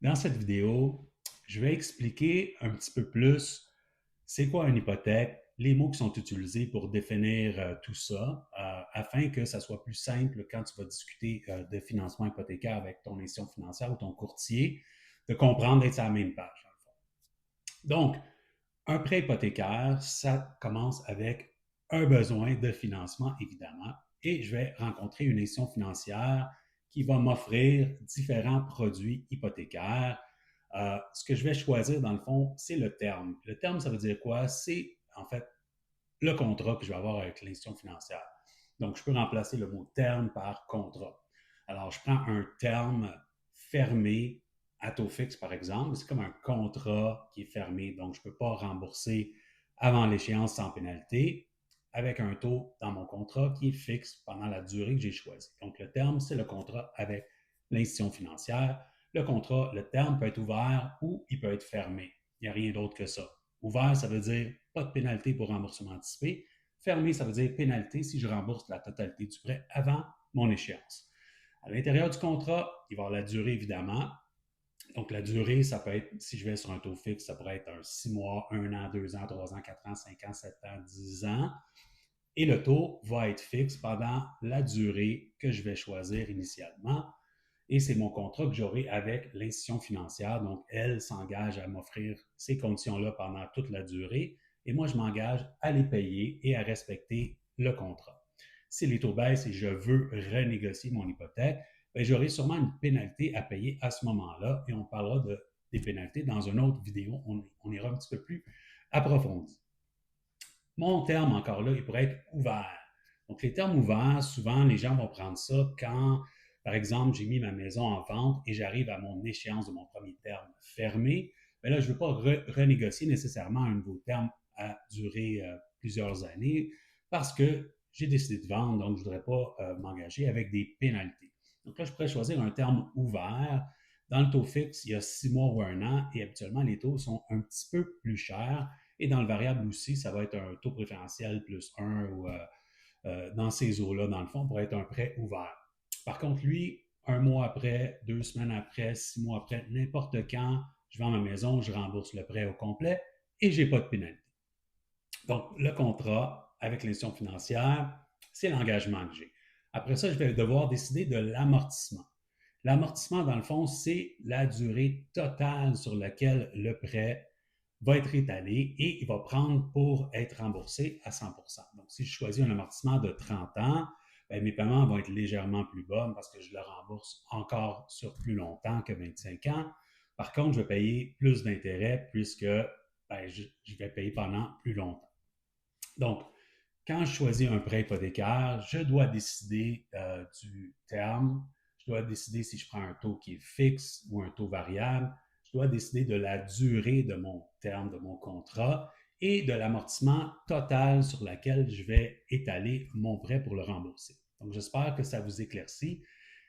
Dans cette vidéo, je vais expliquer un petit peu plus c'est quoi une hypothèque, les mots qui sont utilisés pour définir tout ça, afin que ça soit plus simple quand tu vas discuter de financement hypothécaire avec ton institution financière ou ton courtier, de comprendre d'être sur la même page. Donc, un prêt hypothécaire, ça commence avec un besoin de financement, évidemment, et je vais rencontrer une institution financière qui va m'offrir différents produits hypothécaires. Ce que je vais choisir, dans le fond, c'est le terme. Le terme, ça veut dire quoi? C'est, en fait, le contrat que je vais avoir avec l'institution financière. Donc, je peux remplacer le mot terme par contrat. Alors, je prends un terme fermé à taux fixe, par exemple. C'est comme un contrat qui est fermé, donc je ne peux pas rembourser avant l'échéance sans pénalité, avec un taux dans mon contrat qui est fixe pendant la durée que j'ai choisie. Donc, le terme, c'est le contrat avec l'institution financière. Le contrat, le terme peut être ouvert ou il peut être fermé. Il n'y a rien d'autre que ça. Ouvert, ça veut dire pas de pénalité pour remboursement anticipé. Fermé, ça veut dire pénalité si je rembourse la totalité du prêt avant mon échéance. À l'intérieur du contrat, il va y avoir la durée, évidemment. Donc, la durée, ça peut être, si je vais sur un taux fixe, ça pourrait être un 6 mois, 1 an, 2 ans, 3 ans, 4 ans, 5 ans, 7 ans, 10 ans. Et le taux va être fixe pendant la durée que je vais choisir initialement. Et c'est mon contrat que j'aurai avec l'institution financière. Donc, elle s'engage à m'offrir ces conditions-là pendant toute la durée. Et moi, je m'engage à les payer et à respecter le contrat. Si les taux baissent et je veux renégocier mon hypothèque, ben, j'aurai sûrement une pénalité à payer à ce moment-là. Et on parlera des pénalités dans une autre vidéo. On ira un petit peu plus approfondi. Mon terme, encore là, il pourrait être ouvert. Donc, les termes ouverts, souvent, les gens vont prendre ça quand, par exemple, j'ai mis ma maison en vente et j'arrive à mon échéance de mon premier terme fermé. Mais là, je ne veux pas renégocier nécessairement un nouveau terme à durer plusieurs années parce que j'ai décidé de vendre, donc je ne voudrais pas m'engager avec des pénalités. Donc là, je pourrais choisir un terme ouvert. Dans le taux fixe, il y a 6 mois ou un an et habituellement, les taux sont un petit peu plus chers. Et dans le variable aussi, ça va être un taux préférentiel plus 1 ou dans ces eaux-là, dans le fond, pour être un prêt ouvert. Par contre, lui, un mois après, 2 semaines après, 6 mois après, n'importe quand, je vends ma maison, je rembourse le prêt au complet et je n'ai pas de pénalité. Donc, le contrat avec l'institution financière, c'est l'engagement que j'ai. Après ça, je vais devoir décider de l'amortissement. L'amortissement, dans le fond, c'est la durée totale sur laquelle le prêt va être étalé et il va prendre pour être remboursé à 100%. Donc, si je choisis un amortissement de 30 ans, ben, mes paiements vont être légèrement plus bas parce que je le rembourse encore sur plus longtemps que 25 ans. Par contre, je vais payer plus d'intérêts puisque ben, je vais payer pendant plus longtemps. Donc, quand je choisis un prêt hypothécaire, je dois décider du terme, je dois décider si je prends un taux qui est fixe ou un taux variable, je dois décider de la durée de mon terme, de mon contrat et de l'amortissement total sur lequel je vais étaler mon prêt pour le rembourser. Donc, j'espère que ça vous éclaircit.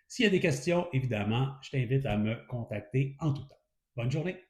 S'il y a des questions, évidemment, je t'invite à me contacter en tout temps. Bonne journée!